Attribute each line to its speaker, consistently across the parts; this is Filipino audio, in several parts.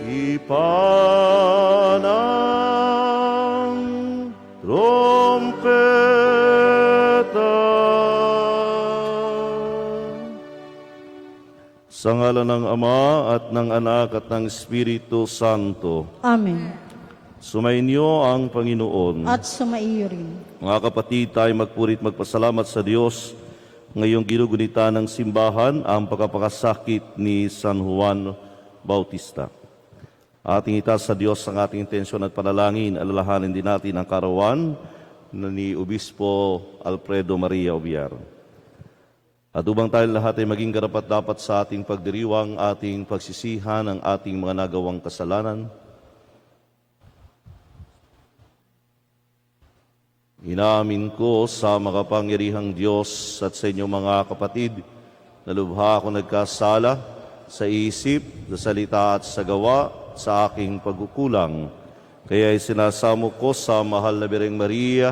Speaker 1: Tipan ng trompeta. Sa ngalan ng Ama at ng Anak at ng Espiritu Santo.
Speaker 2: Amen.
Speaker 1: Sumainyo ang Panginoon.
Speaker 2: At sumaiyo rin.
Speaker 1: Mga kapatid, tayo magpurit magpasalamat sa Diyos ngayong ginugunita ng simbahan ang pagkapakasakit ni San Juan Bautista. Ating itaas sa Diyos ang ating intensyon at panalangin. Alalahanin din natin ang karawan ni Obispo Alfredo Maria Obiar. At upang tayo lahat ay maging karapat-dapat sa ating pagdiriwang, ating pagsisihan ang ating mga nagawang kasalanan, inaamin ko sa makapangyarihang Diyos at sa inyong mga kapatid na lubha ako nagkasala sa isip, sa salita at sa gawa, sa aking pagkukulang. Kaya isinasamo ko sa mahal na Birheng Maria,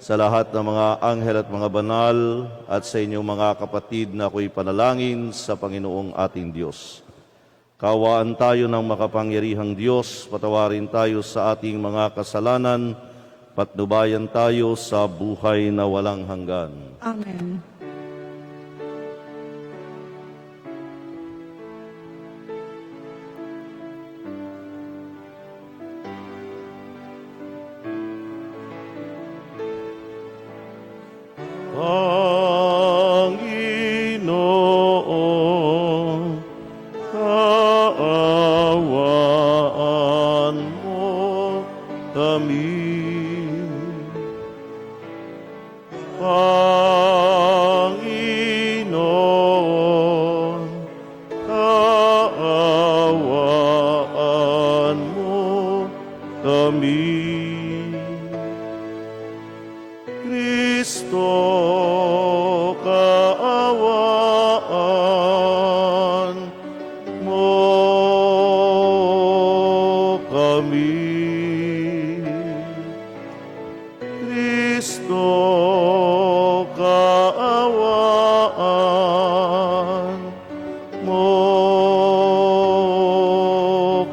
Speaker 1: sa lahat ng mga anghel at mga banal, at sa inyong mga kapatid na ako'y panalangin sa Panginoong ating Diyos. Kawaan tayo ng makapangyarihang Diyos, patawarin tayo sa ating mga kasalanan, patnubayan tayo sa buhay na walang hanggan.
Speaker 2: Amen.
Speaker 1: Panginoon, kaawaan mo kami. Panginoon, kaawaan mo kami. Kristo, kaawaan mo kami. Kristo, kaawaan mo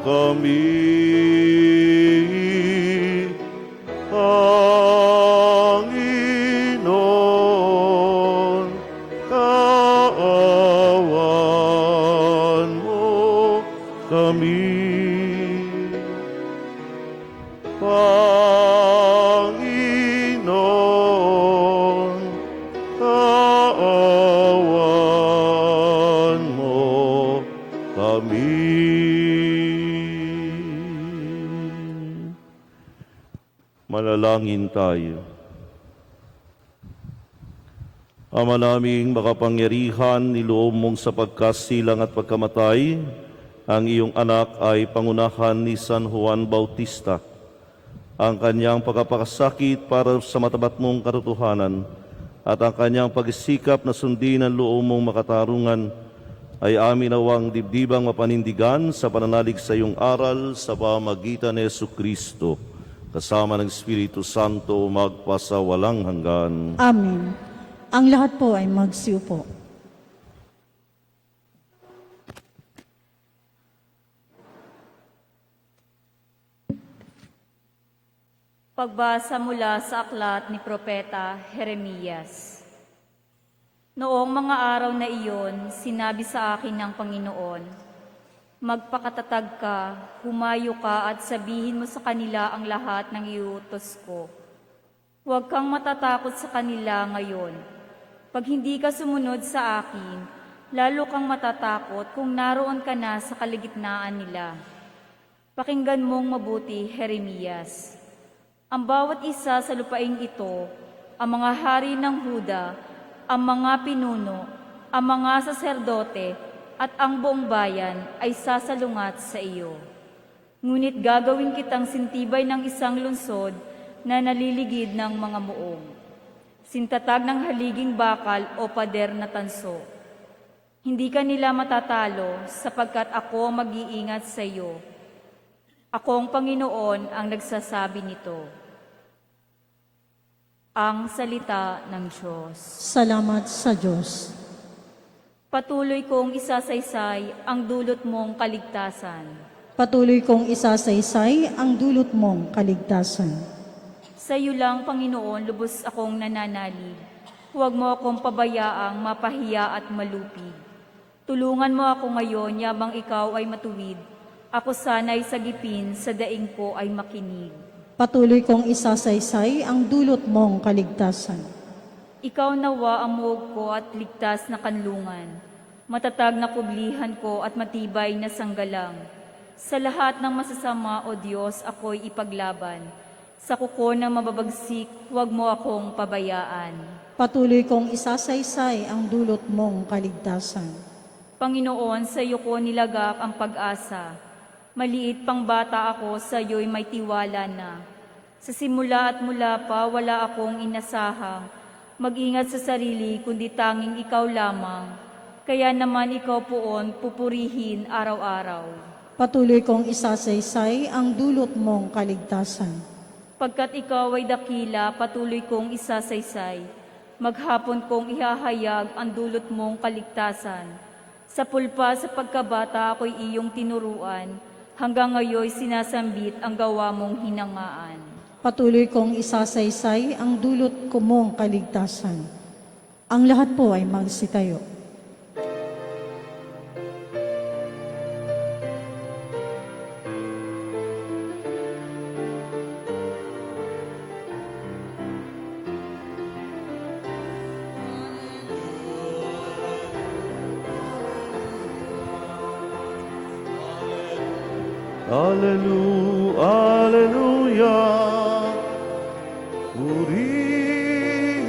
Speaker 1: kami. Panginoon, kaawaan mo kami. Panginoon, kaawaan mo kami. Manalangin tayo. Ama naming makapangyarihan, niloob mong sa pagkasilang at pagkamatay, ang iyong anak ay pangunahan ni San Juan Bautista. Ang kanyang pagkapakasakit para sa matabat mong katotohanan at ang kanyang pagsikap na sundin ang loob mong makatarungan ay amin nawang dibdibang mapanindigan sa pananalig sa iyong aral sa pamagitan ni Jesucristo, kasama ng Espiritu Santo magpasawalang hanggan.
Speaker 2: Amen. Ang lahat po ay magsiupo.
Speaker 3: Pagbasa mula sa aklat ni Propeta Jeremias. Noong mga araw na iyon, sinabi sa akin ng Panginoon, magpakatatag ka, humayo ka at sabihin mo sa kanila ang lahat ng iutos ko. Huwag kang matatakot sa kanila ngayon. Pag hindi ka sumunod sa akin, lalo kang matatakot kung naroon ka na sa kaligitnaan nila. Pakinggan mong mabuti, Jeremias. Ang bawat isa sa lupaing ito, ang mga hari ng Huda, ang mga pinuno, ang mga saserdote, at ang buong bayan ay sasalungat sa iyo. Ngunit gagawin kitang sintibay ng isang lungsod na naliligid ng mga muong, sintatag ng haliging bakal o pader na tanso. Hindi ka nila matatalo sapagkat ako ang mag-iingat sa iyo. Akong Panginoon ang nagsasabi nito. Ang salita ng Diyos.
Speaker 2: Salamat sa Diyos.
Speaker 3: Patuloy kong isasaysay ang dulot mong kaligtasan.
Speaker 2: Patuloy kong isasaysay ang dulot mong kaligtasan.
Speaker 3: Sa iyo lang, Panginoon, lubos akong nananalig. Huwag mo akong pabayaang mapahiya at malupig. Tulungan mo ako ngayon, yabang ikaw ay matuwid. Ako sana'y sagipin, sa daing ko ay makinig.
Speaker 2: Patuloy kong isasaysay ang dulot mong kaligtasan.
Speaker 3: Ikaw nawa ang muog ko at ligtas na kanlungan. Matatag na kublihan ko at matibay na sanggalang. Sa lahat ng masasama, O Diyos, ako'y ipaglaban. Sa kuko ng mababagsik, huwag mo akong pabayaan.
Speaker 2: Patuloy kong isasaysay ang dulot mong kaligtasan.
Speaker 3: Panginoon, sa iyo ko nilagak ang pag-asa. Maliit pang bata ako, sa iyo'y may tiwala na. Sa simula at mula pa, wala akong inasahang mag-ingat sa sarili, kundi tanging ikaw lamang. Kaya naman ikaw poon pupurihin araw-araw.
Speaker 2: Patuloy kong isasaysay ang dulot mong kaligtasan.
Speaker 3: Pagkat ikaw ay dakila, patuloy kong isasaysay. Maghapon kong ihahayag ang dulot mong kaligtasan. Sa pulpa sa pagkabata ako'y iyong tinuruan, hanggang ngayon sinasambit ang gawa mong hinangaan.
Speaker 2: Patuloy kong isasaysay ang dulot ko mong kaligtasan. Ang lahat po ay magsitayo.
Speaker 1: Alleluia. Purihin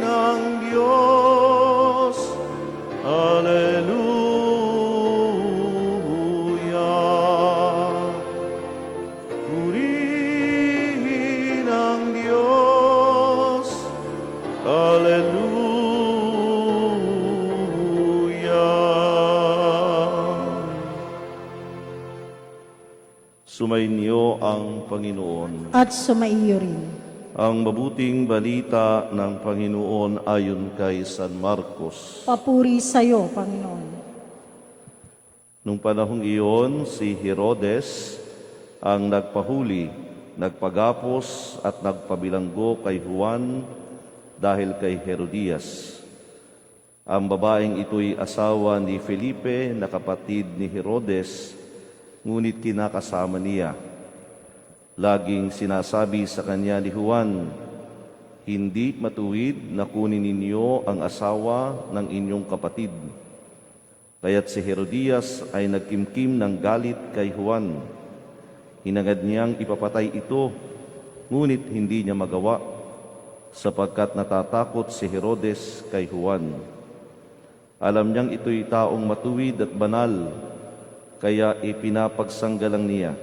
Speaker 1: ang Diyos. Alleluia. Purihin ang Diyos. Alleluia. Sumainyo ang Panginoon.
Speaker 2: At sumaiyo rin.
Speaker 1: Ang mabuting balita ng Panginoon ayon kay San Marcos.
Speaker 2: Papuri sa iyo, Panginoon.
Speaker 1: Nung panahong iyon, si Herodes ang nagpahuli, nagpagapos at nagpabilanggo kay Juan dahil kay Herodias. Ang babaeng ito'y asawa ni Felipe na kapatid ni Herodes, ngunit kinakasama niya. Laging sinasabi sa kanya ni Juan, "Hindi matuwid na kunin ninyo ang asawa ng inyong kapatid." Kaya't si Herodias ay nagkimkim ng galit kay Juan. Hinangad niyang ipapatay ito, ngunit hindi niya magawa, sapagkat natatakot si Herodes kay Juan. Alam niyang ito'y taong matuwid at banal, kaya ipinapagsanggalang niya.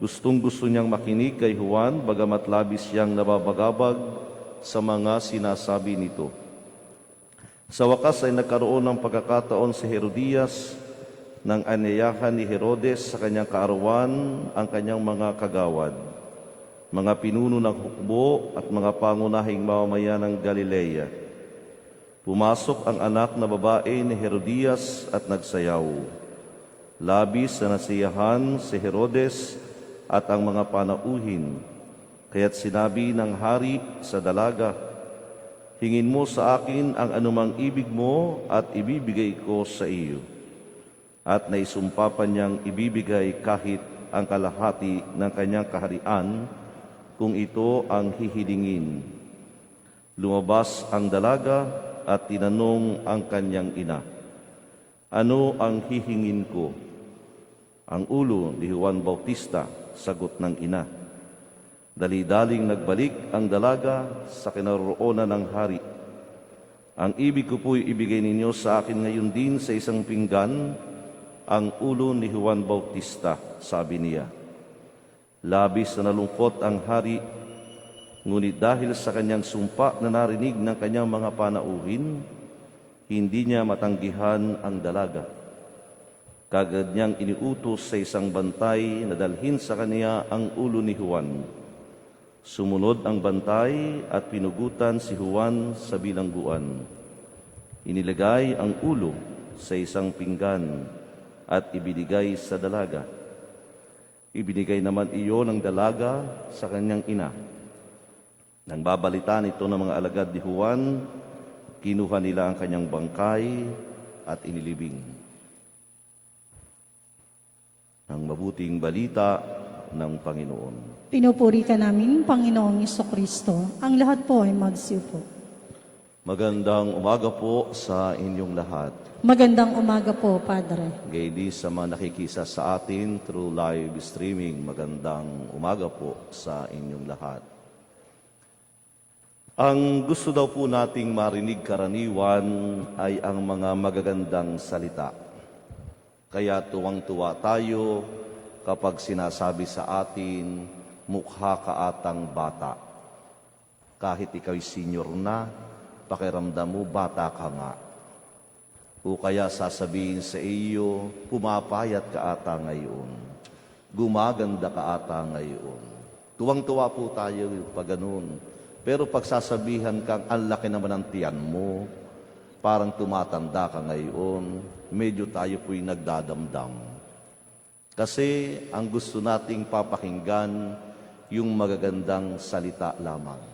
Speaker 1: Gustong-gusto niyang makinig kay Juan, bagamat labis siyang nababagabag sa mga sinasabi nito. Sa wakas ay nagkaroon ng pagkakataon si Herodias nang anyayahan ni Herodes sa kanyang kaarawan ang kanyang mga kagawad, mga pinuno ng hukbo at mga pangunahing mamamayan ng Galilea. Pumasok ang anak na babae ni Herodias at nagsayaw. Labis na nasiyahan si Herodes at ang mga panauhin, kaya't sinabi ng hari sa dalaga, "Hingin mo sa akin ang anumang ibig mo at ibibigay ko sa iyo." At naisumpa pa niyang ibibigay kahit ang kalahati ng kanyang kaharian kung ito ang hihilingin. Lumabas ang dalaga at tinanong ang kanyang ina, "Ano ang hihingin ko?" "Ang ulo ni Juan Bautista," sagot ng ina. Dali-daling nagbalik ang dalaga sa kinaroroonan ng hari. "Ang ibig ko po'y ibigay ninyo sa akin ngayon din sa isang pinggan, ang ulo ni Juan Bautista," sabi niya. Labis na nalungkot ang hari, ngunit dahil sa kanyang sumpa na narinig ng kanyang mga panauhin, hindi niya matanggihan ang dalaga. Kagad niyang iniutos sa isang bantay na dalhin sa kaniya ang ulo ni Juan. Sumunod ang bantay at pinugutan si Juan sa bilangguan. Inilagay ang ulo sa isang pinggan at ibinigay sa dalaga. Ibinigay naman iyon ng dalaga sa kanyang ina. Nang babalitaan ito ng mga alagad ni Juan, kinuha nila ang kanyang bangkay at inilibing. Ang mabuting balita ng Panginoon.
Speaker 2: Pinupuri ka namin, Panginoong Kristo. Ang lahat po ay magsiupo.
Speaker 1: Magandang umaga po sa inyong lahat.
Speaker 2: Magandang umaga po, Padre.
Speaker 1: Gaydi sa mga nakikisa sa atin through live streaming, magandang umaga po sa inyong lahat. Ang gusto daw po nating marinig karaniwan ay ang mga magagandang salita. Kaya tuwang-tuwa tayo kapag sinasabi sa atin, mukha ka atang bata. Kahit ikaw'y senior na, pakiramdam mo bata ka nga. O kaya sasabihin sa iyo, pumapayat ka ata ngayon. Gumaganda ka ata ngayon. Tuwang-tuwa po tayo pag ganun. Pero pag sasabihan kang, ang laki naman ng tiyan mo, parang tumatanda ka ngayon, medyo tayo po'y nagdadamdam. Kasi ang gusto nating papakinggan, yung magagandang salita lamang.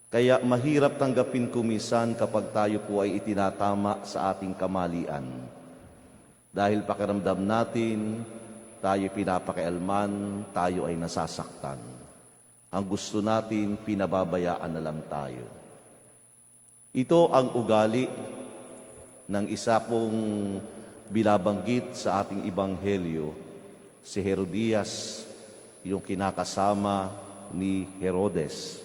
Speaker 1: Kaya mahirap tanggapin kumisan kapag tayo po ay itinatama sa ating kamalian. Dahil pakiramdam natin, tayo pinapakialman, tayo ay nasasaktan. Ang gusto natin, pinababayaan na lang tayo. Ito ang ugali ng isa pong binabanggit sa ating ebanghelyo, si Herodias, yung kinakasama ni Herodes.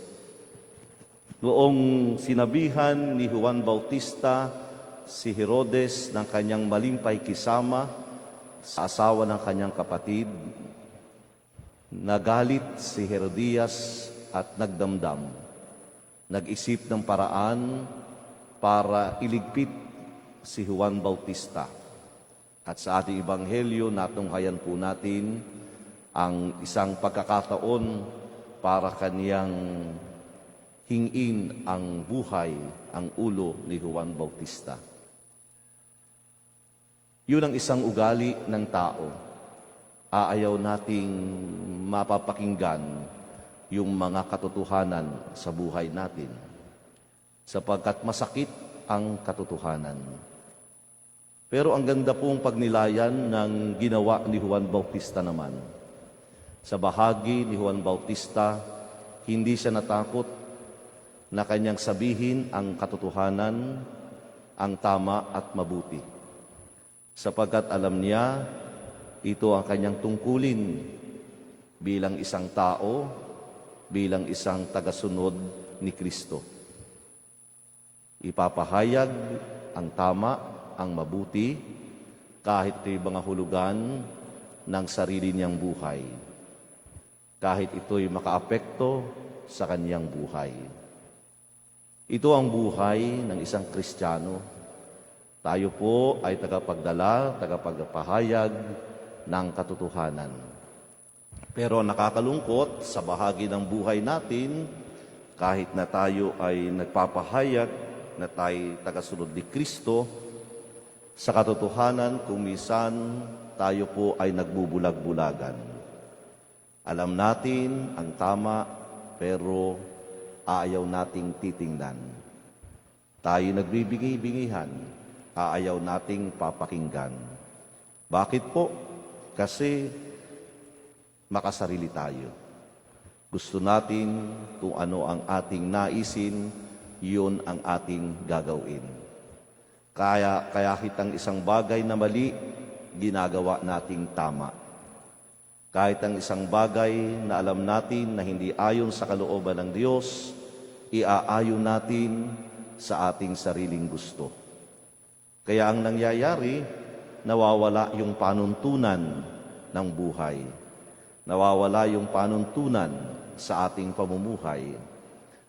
Speaker 1: Noong sinabihan ni Juan Bautista si Herodes ng kanyang maling pakikisama sa asawa ng kanyang kapatid, nagalit si Herodias at nagdamdam. Nag-isip ng paraan para iligpit si Juan Bautista. At sa ating ebanghelyo, natunghayan po natin ang isang pagkakataon para kaniyang hingin ang buhay, ang ulo ni Juan Bautista. Yun ang isang ugali ng tao. Aayaw nating mapapakinggan yung mga katotohanan sa buhay natin, sapagkat masakit ang katotohanan. Pero ang ganda pong pagnilayan ng ginawa ni Juan Bautista naman. Sa bahagi ni Juan Bautista, hindi siya natakot na kanyang sabihin ang katotohanan, ang tama at mabuti. Sapagkat alam niya, ito ang kanyang tungkulin bilang isang tao, bilang isang tagasunod ni Kristo. Ipapahayag ang tama, ang mabuti, kahit ito'y mga hulugan ng sarili niyang buhay. Kahit ito'y makaapekto sa kanyang buhay. Ito ang buhay ng isang Kristiyano. Tayo po ay tagapagdala, tagapagpahayag ng katotohanan. Pero nakakalungkot sa bahagi ng buhay natin, kahit na tayo ay nagpapahayag na tayo tagasunod ni Kristo, sa katotohanan kung minsan tayo po ay nagbubulag-bulagan. Alam natin ang tama, pero ayaw nating titingnan. Tayo nagbibingi-bingihan, ayaw nating papakinggan. Bakit po? Kasi makasarili tayo. Gusto natin kung ano ang ating naisin, yun ang ating gagawin. Kaya kitang isang bagay na mali, ginagawa nating tama. Kahit ang isang bagay na alam natin na hindi ayon sa kalooban ng Diyos, iaayon natin sa ating sariling gusto. Kaya ang nangyayari, nawawala yung panuntunan ng buhay. Nawawala yung panuntunan sa ating pamumuhay,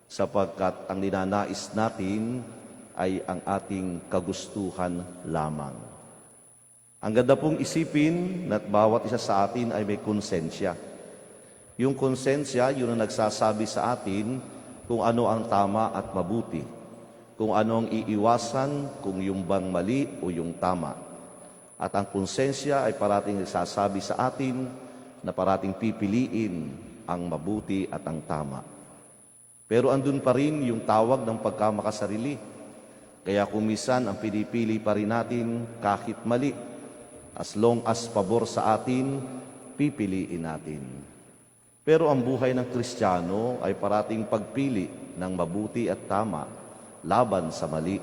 Speaker 1: sapagkat ang ninanais natin ay ang ating kagustuhan lamang. Ang ganda pong isipin na bawat isa sa atin ay may konsensya. Yung konsensya, yun ang nagsasabi sa atin kung ano ang tama at mabuti, kung ano ang iiwasan, kung yung bang mali o yung tama. At ang konsensya ay parating nagsasabi sa atin na parating pipiliin ang mabuti at ang tama. Pero andun pa rin yung tawag ng pagkamakasarili. Kaya kumisan ang pinipili pa rin natin kahit mali. As long as pabor sa atin, pipiliin natin. Pero ang buhay ng Kristiyano ay parating pagpili ng mabuti at tama laban sa mali.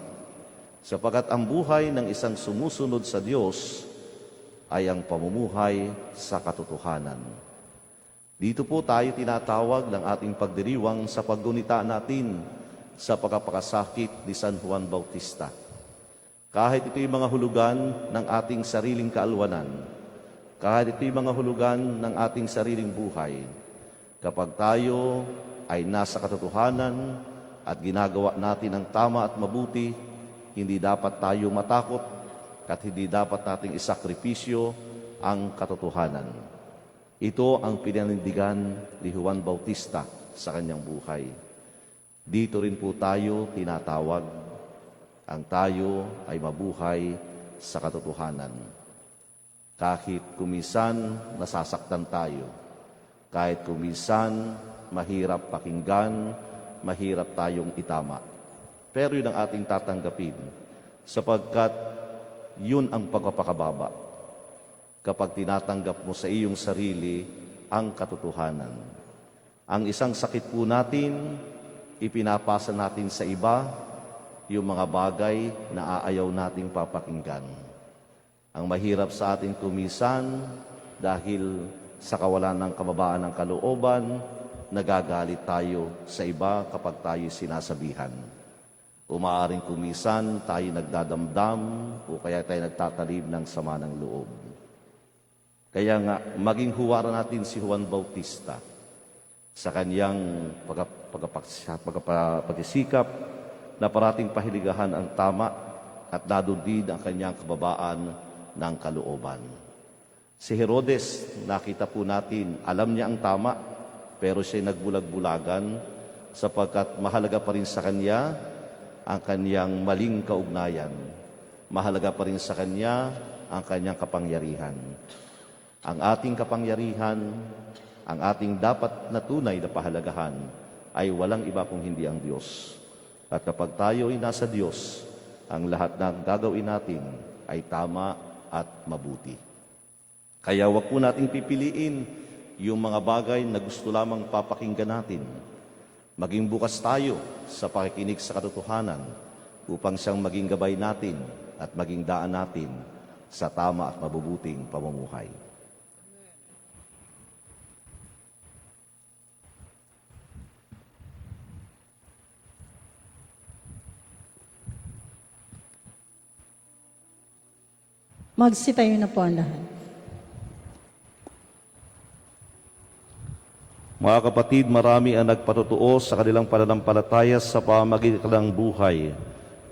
Speaker 1: Sapagkat ang buhay ng isang sumusunod sa Diyos ay ang pamumuhay sa katotohanan. Dito po tayo tinatawag ng ating pagdiriwang sa paggunita natin sa pagkapakasakit ni San Juan Bautista. Kahit ito'y mga hulugan ng ating sariling kaalwanan, kahit ito'y mga hulugan ng ating sariling buhay, kapag tayo ay nasa katotohanan at ginagawa natin ang tama at mabuti, hindi dapat tayo matakot at hindi dapat nating isakripisyo ang katotohanan. Ito ang pinanindigan ni Juan Bautista sa kanyang buhay. Dito rin po tayo tinatawag, ang tayo ay mabuhay sa katotohanan. Kahit kumisan nasasaktan tayo, kahit kumisan mahirap pakinggan, mahirap tayong itama. Pero yun ang ating tatanggapin, sapagkat yun ang pagpapakababa. Kapag tinatanggap mo sa iyong sarili ang katotohanan. Ang isang sakit po natin, ipinapasa natin sa iba, yung mga bagay na aayaw nating papakinggan. Ang mahirap sa atin kumisan, dahil sa kawalan ng kababaan ng kalooban, nagagalit tayo sa iba kapag tayo sinasabihan. Umaaring kumisan, tayo nagdadamdam o kaya tayo nagtatalib ng sama ng loob. Kaya nga, maging huwara natin si Juan Bautista sa kanyang pagsisikap na parating pahiligahan ang tama at nadudid ang kanyang kababaan ng kalooban. Si Herodes, nakita po natin, alam niya ang tama, pero siya'y nagbulag-bulagan sapagkat mahalaga pa rin sa kanya ang kanyang maling kaugnayan. Mahalaga pa rin sa kanya ang kanyang kapangyarihan. Ang ating kapangyarihan, ang ating dapat na tunay na pahalagahan ay walang iba kung hindi ang Diyos. At kapag tayo ay nasa Diyos, ang lahat ng gagawin natin ay tama at mabuti. Kaya wag po nating pipiliin yung mga bagay na gusto lamang papakinggan natin. Maging bukas tayo sa pakikinig sa katotohanan upang siyang maging gabay natin at maging daan natin sa tama at mabubuting pamumuhay.
Speaker 2: Magsitayo na po ang lahat.
Speaker 1: Mga kapatid, marami ang nagpatutuo sa kanilang pananampalataya sa pamamagitan ng buhay.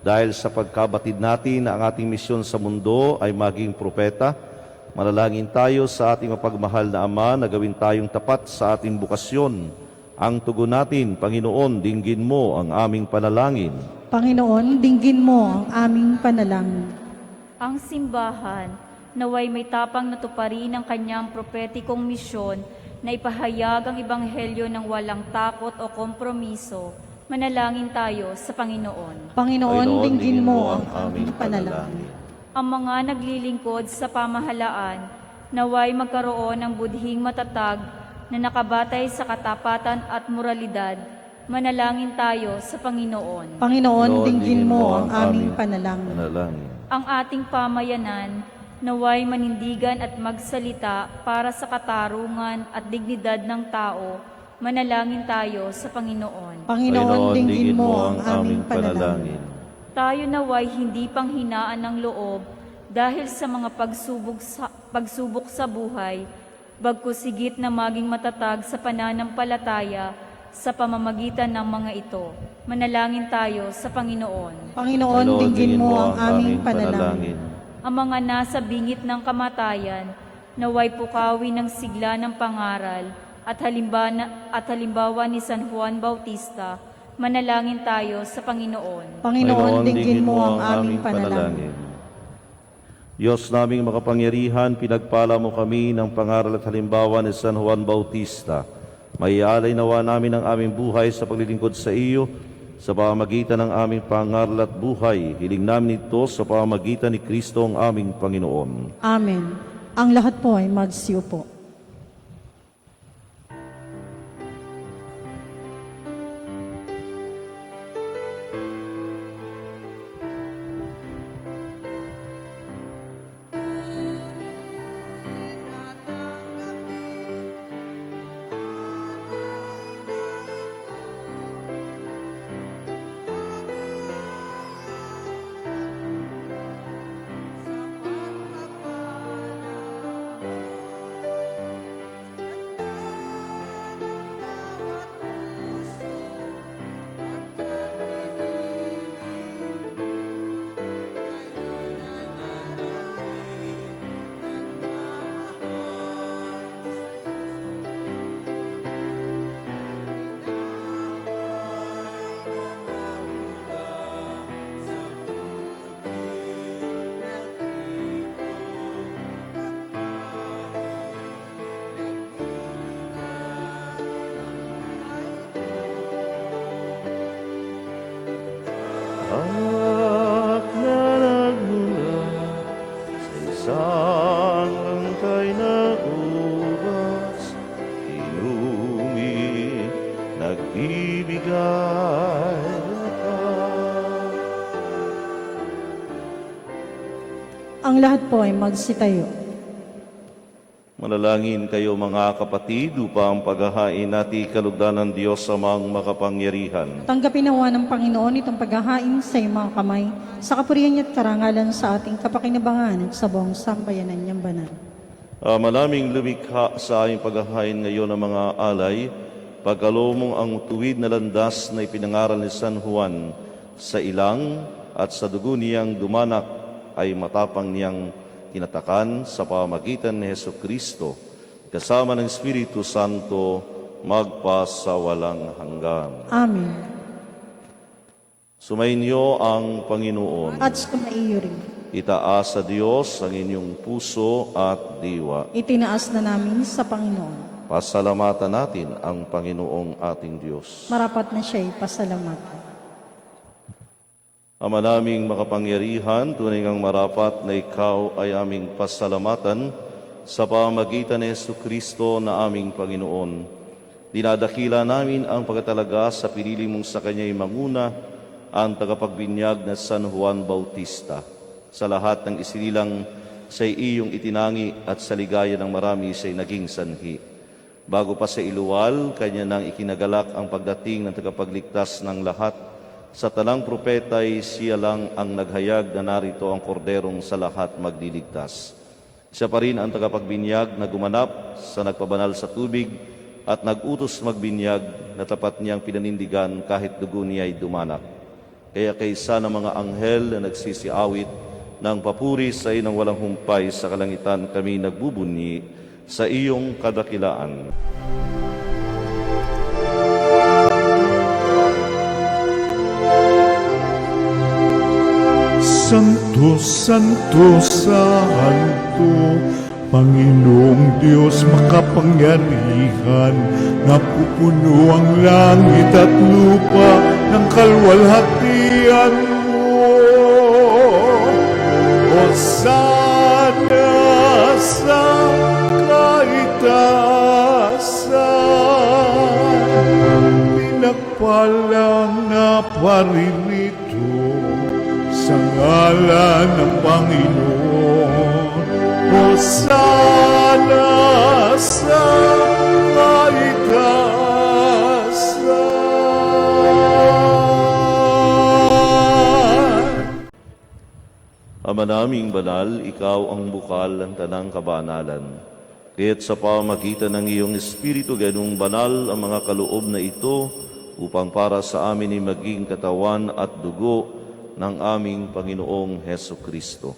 Speaker 1: Dahil sa pagkabatid natin na ang ating misyon sa mundo ay maging propeta, manalangin tayo sa ating mapagmahal na Ama na gawin tayong tapat sa ating bukasyon. Ang tugon natin, Panginoon, dinggin mo ang aming panalangin.
Speaker 2: Panginoon, dinggin mo ang aming panalangin.
Speaker 3: Ang simbahan, naway may tapang natuparin ang kanyang propetikong misyon na ipahayag ang ebanghelyo ng walang takot o kompromiso. Manalangin tayo sa Panginoon.
Speaker 2: Panginoon, dinggin mo ang aming panalangin.
Speaker 3: Ang mga naglilingkod sa pamahalaan, naway magkaroon ng budhing matatag na nakabatay sa katapatan at moralidad. Manalangin tayo sa Panginoon.
Speaker 2: Panginoon, dinggin mo ang aming panalangin.
Speaker 3: Ang ating pamayanan, naway manindigan at magsalita para sa katarungan at dignidad ng tao. Manalangin tayo sa Panginoon.
Speaker 2: Panginoon, dinggin mo ang aming panalangin.
Speaker 3: Tayo naway hindi panghinaan ng loob dahil sa mga pagsubok sa buhay, bagkus higit na maging matatag sa pananampalataya sa pamamagitan ng mga ito. Manalangin tayo sa Panginoon.
Speaker 2: Panginoon, dinggin mo ang aming panalangin.
Speaker 3: Ang mga nasa bingit ng kamatayan, naway pukawin ng sigla ng pangaral at halimbawa ni San Juan Bautista, manalangin tayo sa Panginoon.
Speaker 2: Panginoon, dinggin mo ang aming panalangin.
Speaker 1: Diyos naming makapangyarihan, pinagpala mo kami ng pangaral at halimbawa ni San Juan Bautista. Maialay nawa namin ang aming buhay sa paglilingkod sa iyo, sa pamamagitan ng aming pangaral at buhay. Hiling namin ito sa pamamagitan ni Kristo ang aming Panginoon.
Speaker 2: Amen. Ang lahat po ay magsiupo.
Speaker 1: At na nagmula sa isang langkay na ubas, inumi, nagbibigay lakas.
Speaker 2: Ang lahat po ay magsitayo.
Speaker 1: Manalangin kayo mga kapatid upang paghahain natin kalugdan ng Diyos amang makapangyarihan.
Speaker 2: Tanggapin nawa ng Panginoon itong paghahain sa iyong mga kamay, sa kapurihan niya at karangalan sa ating kapakinabangan at sa buong sambayanan niyang banal.
Speaker 1: Manaming lumikha sa aming paghahain ngayon ng mga alay, pagkalomong ang tuwid na landas na ipinangaral ni San Juan sa ilang at sa dugo niyang dumanak ay matapang niyang tinatakan sa pamamagitan ni Hesukristo, kasama ng Espiritu Santo, magpasawalang hanggan.
Speaker 2: Amen.
Speaker 1: Sumainyo ang Panginoon.
Speaker 2: At sumaiyo rin.
Speaker 1: Itaas sa Diyos ang inyong puso at diwa.
Speaker 2: Itinaas na namin sa Panginoon.
Speaker 1: Pasalamatan natin ang Panginoong ating Diyos.
Speaker 2: Marapat na siya'y pasalamatan.
Speaker 1: Ama naming makapangyarihan, tunay ngang marapat na ikaw ay aming pasalamatan sa pamamagitan ni Jesucristo na aming Panginoon. Dinadakila namin ang pagkatalaga sa pinili mong sa Kanya'y manguna ang tagapagbinyag na San Juan Bautista. Sa lahat ng isinilang sa iyong itinangi at sa ligaya ng marami siya'y naging sanhi. Bago pa sa iluwal, Kanya nang ikinagalak ang pagdating ng tagapagligtas ng lahat. Sa talang propeta'y siya lang ang naghayag na narito ang korderong sa lahat magliligtas. Siya pa rin ang tagapagbinyag na gumanap sa nagpabanal sa tubig at nagutos magbinyag na tapat niyang pinanindigan kahit dugo niya'y dumanak. Kaya kaysa ng mga anghel na nagsisiawit ng papuri sa inang walang humpay sa kalangitan, kami nagbubunyi sa iyong kadakilaan.
Speaker 4: Santo, Santo, Santo, Panginoong Diyos makapangyarihan, napupuno ang langit at lupa ng kalwalhatian mo. Hosana sa kaitaasan, pinagpalang na paririto sa ngalan ng Panginoon. Hosana sa kaitaasan.
Speaker 1: Ama naming banal, ikaw ang bukal ng tanang kabanalan. Kaya't sa pamagitan ng iyong Espiritu, ganung banal ang mga kaloob na ito upang para sa amin ay maging katawan at dugo ng aming Panginoong Hesukristo.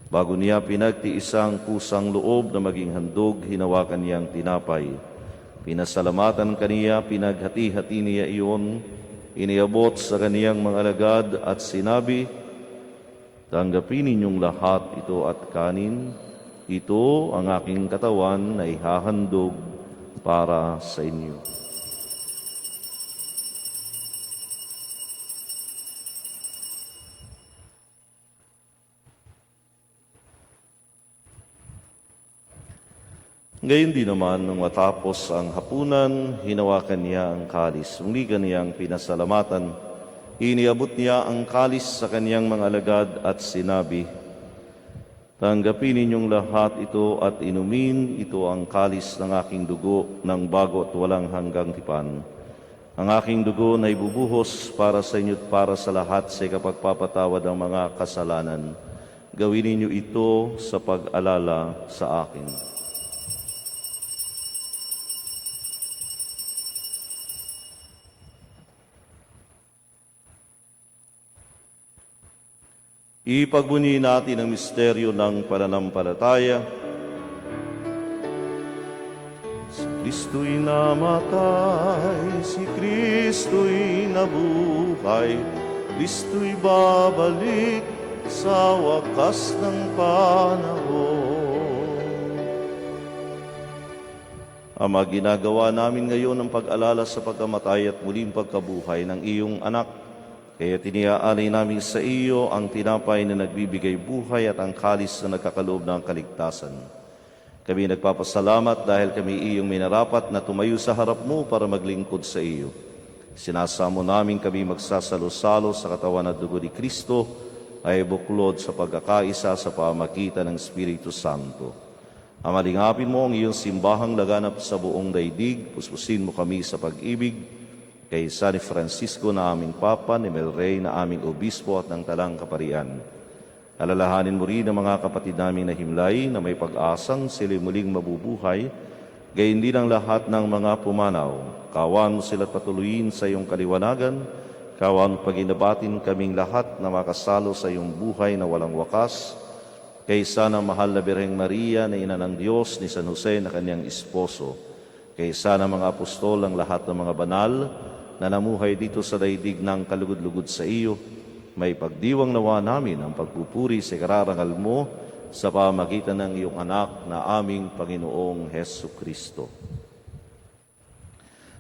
Speaker 1: Bago niya pinagtiisang kusang loob na maging handog, hinawakan niyang tinapay. Pinasalamatan kaniya, pinaghati-hati niya iyon, iniabot sa kaniyang mga alagad at sinabi, Tanggapin ninyong lahat ito at kanin. Ito ang aking katawan na ihahandog para sa inyo. Gayon din naman, nung matapos ang hapunan, hinawakan niya ang kalis. Muli kaniyang pinasalamatan. Iniabot niya ang kalis sa kaniyang mga alagad at sinabi, tanggapin ninyong lahat ito at inumin, ito ang kalis ng aking dugo ng bago at walang hanggang tipan. Ang aking dugo na ibubuhos para sa inyo at para sa lahat sa ikapagpapatawad ng mga kasalanan. Gawin ninyo ito sa pag-alala sa akin. Ipagbunyi natin ang misteryo ng pananampalataya. Si Kristo'y namatay, si Kristo'y nabuhay, Kristo'y babalik sa wakas ng panahon. Ama, ginagawa namin ngayon ang pag-alala sa pagkamatay at muling pagkabuhay ng iyong anak. Kaya tiniaalay namin sa iyo ang tinapay na nagbibigay buhay at ang kalis na nagkakaloob ng kaligtasan. Kami nagpapasalamat dahil kami iyong minarapat na tumayo sa harap mo para maglingkod sa iyo. Sinasamo namin kami magsasalo-salo sa katawan at dugo ni Kristo ay buklod sa pagkakaisa sa pamagitan ng Espiritu Santo. Amalingapin mo ang iyong simbahang laganap sa buong daigdig, puspusin mo kami sa pag-ibig, kay San Francisco na aming Papa, ni Melrey na aming Obispo at ng Talang Kaparian. Alalahanin mo rin ang mga kapatid namin na himlay na may pag-asang sila muling mabubuhay, gayon din ang lahat ng mga pumanaw. Kawan mo sila patuloyin sa iyong kaliwanagan, kawan mo paginabatin kaming lahat na makasalo sa iyong buhay na walang wakas, kay sana mahal na Birheng Maria na ina ng Diyos ni San Jose na kanyang esposo, kay sana mga apostol ang lahat ng mga banal, na namuhay dito sa daigdig ng kalugod-lugod sa iyo, may pagdiwang nawa namin ang pagpupuri sa kararangal mo sa pamagitan ng iyong anak na aming Panginoong Hesu Kristo.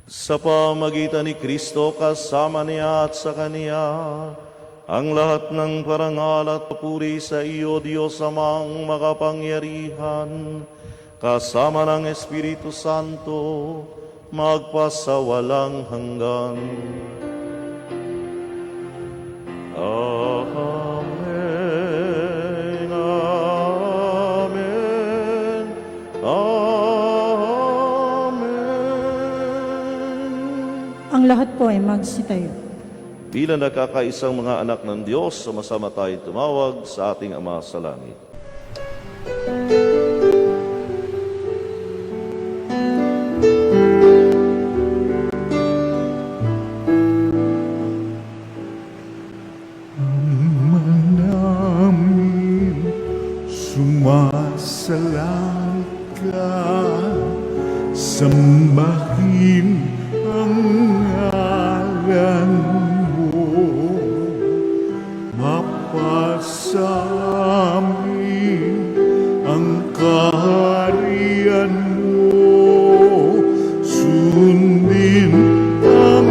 Speaker 1: Sa pamagitan ni Kristo, kasama niya at sa Kaniya, ang lahat ng parangal at papuri sa iyo, Diyos Amang makapangyarihan, kasama ng Espiritu Santo, magpasawalang hanggan. Amen, amen, amen.
Speaker 2: Ang lahat po ay magsitayo.
Speaker 1: Bilang nakakaisang mga anak ng Diyos, sama-sama tayo tumawag sa ating Ama sa Langit.
Speaker 4: Sumasalangit ka, sambahin ang ngalan mo, mapasamin ang kaharian mo, sundin ang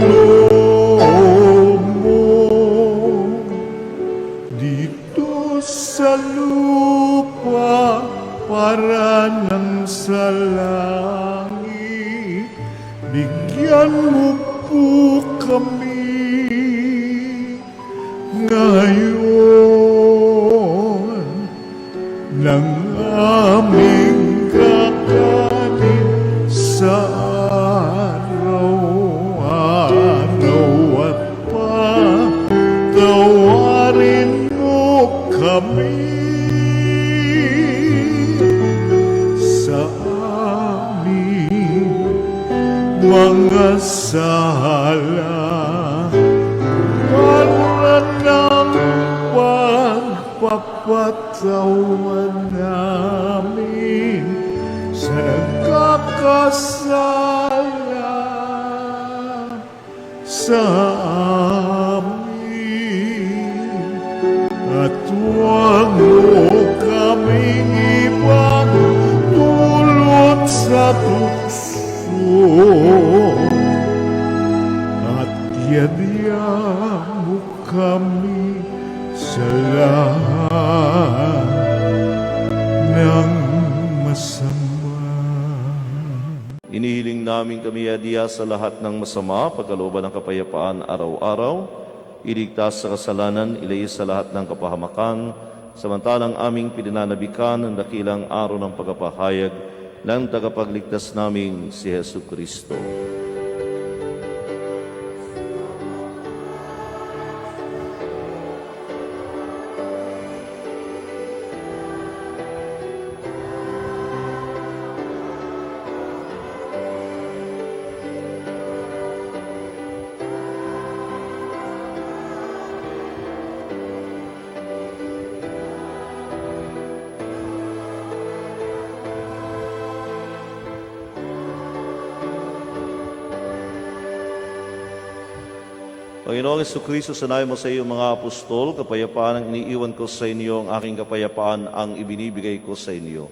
Speaker 4: loob mo dito sa lupa para nang sa langit. Bigyan mo po kami ngayon ng aming kakanin sa araw-araw at patawarin mo kami sa aming mga sala, para ng pagpapatawa namin sa nagkakasala sa amin, at
Speaker 1: Inihiling namin kami adiya sa lahat ng masama, pagkalooban ng kapayapaan araw-araw, iligtas sa kasalanan, ilayas sa lahat ng kapahamakan, samantalang aming pinananabikan ang dakilang araw ng pagpapahayag ng tagapagligtas naming si Hesu Kristo. Panginoong Jesucristo, sanayin mo sa iyo mga apostol, kapayapaan ang iniiwan ko sa inyo, ang aking kapayapaan ang ibinibigay ko sa inyo.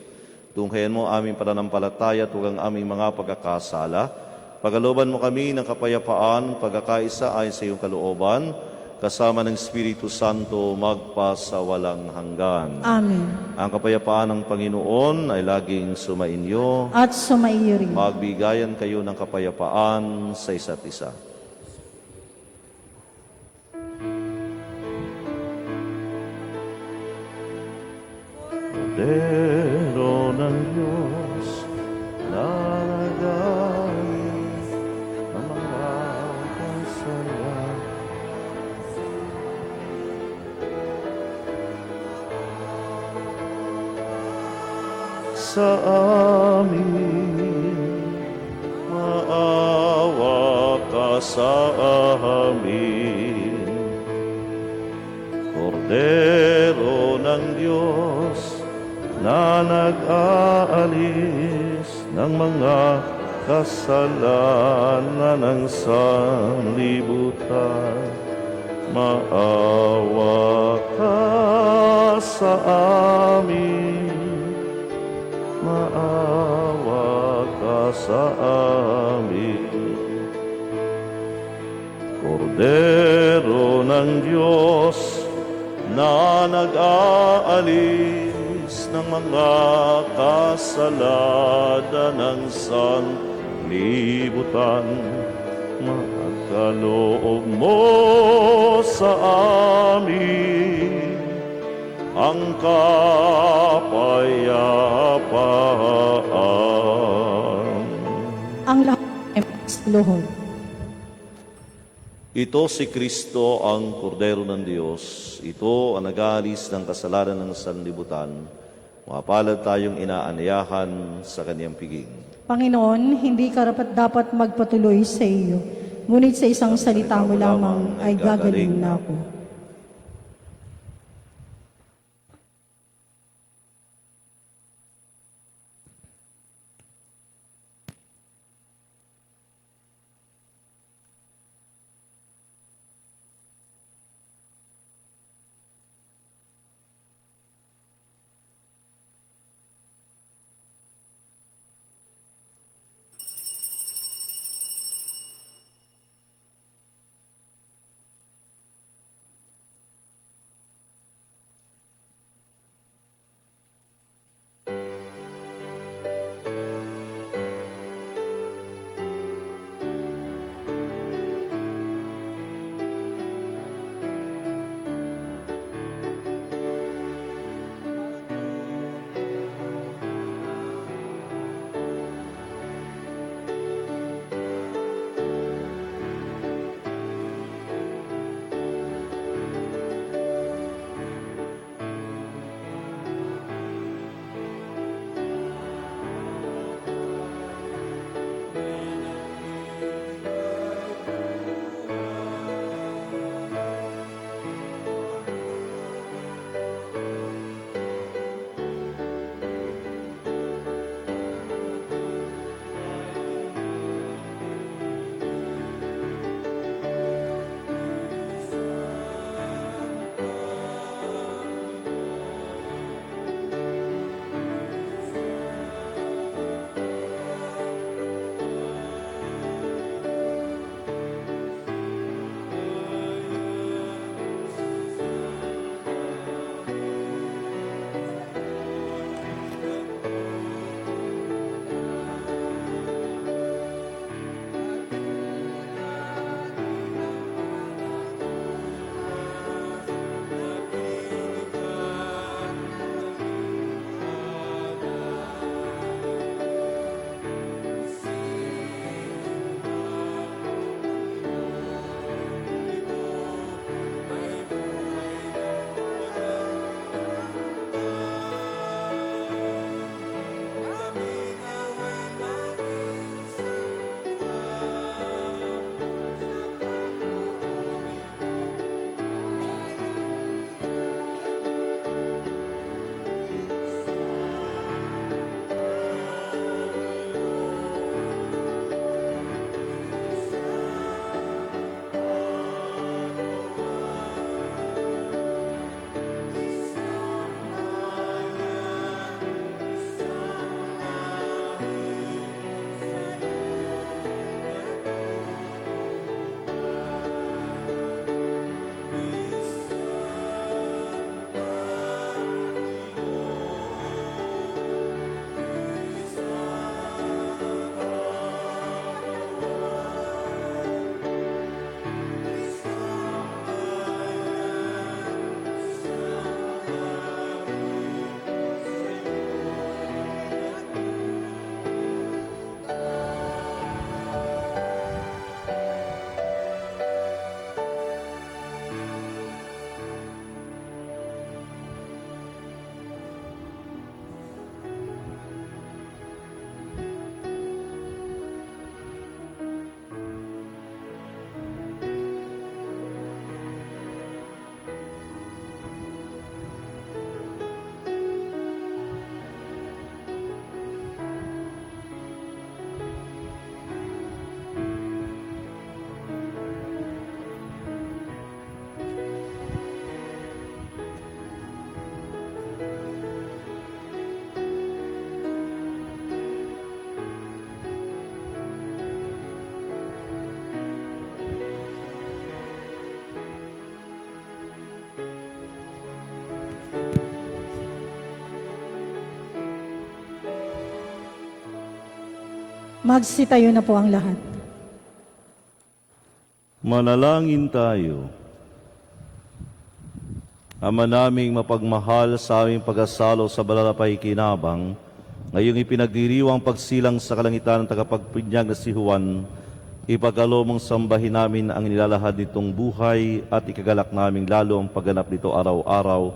Speaker 1: Tunghayan mo aming pananampalataya at huwag ang aming mga pagkakasala. Pagkalooban mo kami ng kapayapaan, pagkakaisa ayon sa iyong kalooban, kasama ng Espiritu Santo magpa sa walang hanggan.
Speaker 2: Amen.
Speaker 1: Ang kapayapaan ng Panginoon ay laging sumainyo.
Speaker 2: At sumaiyo rin.
Speaker 1: Magbigayan kayo ng kapayapaan sa isa't isa. Cordero ng Diyos, lalagay ang mga kasalanan. Sa amin, maawa ka sa amin. Cordero ng Diyos, na nag-aalis ng mga kasalanan ng sanlibutan. Maawa ka sa amin, maawa ka sa amin. Cordero ng Diyos, na nag-aalis ng mga kasalanan ng sanlibutan, magkaloob mo sa amin ang kapayapaan.
Speaker 2: Ang lahat ay luhod.
Speaker 1: Ito si Kristo ang Kordero ng Diyos. Ito ang nag-aalis ng kasalanan ng sanlibutan. Mapalad tayong inaanyayahan sa kaniyang piging.
Speaker 2: Panginoon, hindi karapat-dapat magpatuloy sa iyo, ngunit sa isang salita mo lamang ay gagaling na ako. Magsitayo na po ang lahat.
Speaker 1: Manalangin tayo. Ama naming mapagmahal sa aming pag-asalo sa banal na pakikinabang, ngayong ipinagdiriwang pagsilang sa kalangitan ng tagapagpinyag na si Juan, ipagkaloob mong sambahin namin ang nilalahad nitong buhay at ikagalak naming lalo ang pagganap nito araw-araw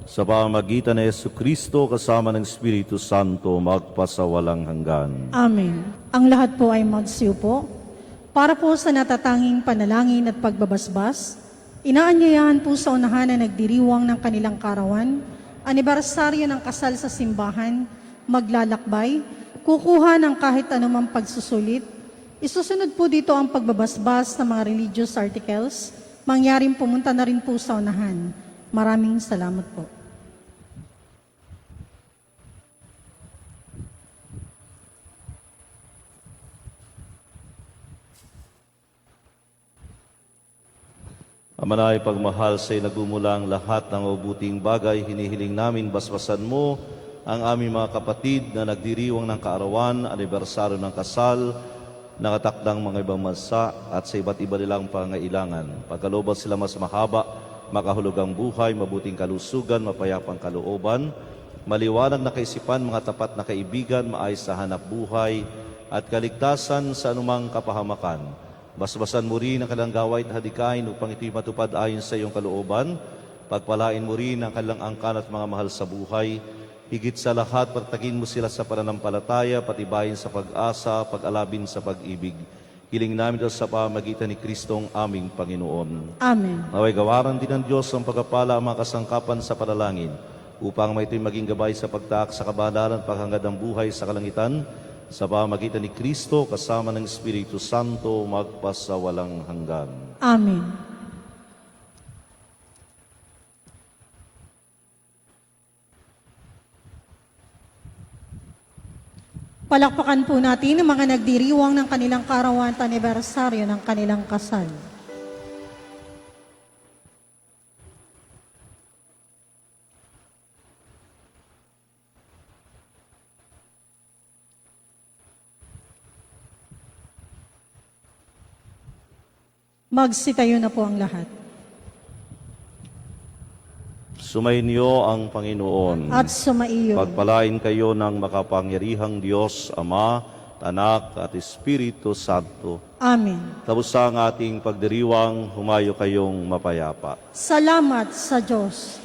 Speaker 1: sa pamamagitan ni Jesucristo kasama ng Espiritu Santo magpasawalang hanggan.
Speaker 2: Amen. Ang lahat po ay magsiupo. Para po sa natatanging panalangin at pagbabasbas, inaanyayahan po sa unahan na nagdiriwang ng kanilang karawan, anibersaryo ng kasal sa simbahan, maglalakbay, kukuha ng kahit anumang pagsusulit. Isusunod po dito ang pagbabasbas ng mga religious articles, mangyaring pumunta na rin po sa unahan. Maraming salamat po.
Speaker 1: Ama na pagmahal sa'yo nagmumulang lahat ng mabuting bagay, hinihiling namin basbasan mo ang aming mga kapatid na nagdiriwang ng kaarawan, anibersaryo ng kasal, nakatakdang mga ibang bansa at sa iba't iba nilang pangailangan. Pagkalooban sila mas mahaba, makahulugang buhay, mabuting kalusugan, mapayapang kalooban, maliwanag na kaisipan, mga tapat na kaibigan, maayos sa hanap buhay, at kaligtasan sa anumang kapahamakan. Basbasan mo rin ang kanilang gawain at hadikain upang ito'y matupad ayon sa iyong kalooban. Pagpalain mo rin ang kanilang angkan at mga mahal sa buhay. Higit sa lahat, pagtagin mo sila sa pananampalataya, patibayin sa pag-asa, pag-alabin sa pag-ibig. Hiling namin ito sa pamagitan ni Kristong aming Panginoon.
Speaker 2: Amen.
Speaker 1: Naway gawaran din ng Diyos ang pagkapala ang mga kasangkapan sa panalangin upang may ito'y maging gabay sa pagtaak sa kabanalan at paghangad ng buhay sa kalangitan sa pamagitan ni Kristo kasama ng Espiritu Santo magpasawalang hanggan.
Speaker 2: Amen. Palakpakan po natin ang mga nagdiriwang ng kanilang karawan at anibersaryo ng kanilang kasal. Magsitayo na po ang lahat.
Speaker 1: Sumainyo ang Panginoon.
Speaker 2: At sumaiyo.
Speaker 1: Pagpalain kayo ng makapangyarihang Diyos, Ama, Anak at Espiritu Santo.
Speaker 2: Amen.
Speaker 1: Tapos ang ating pagdiriwang, humayo kayong mapayapa.
Speaker 2: Salamat sa Diyos.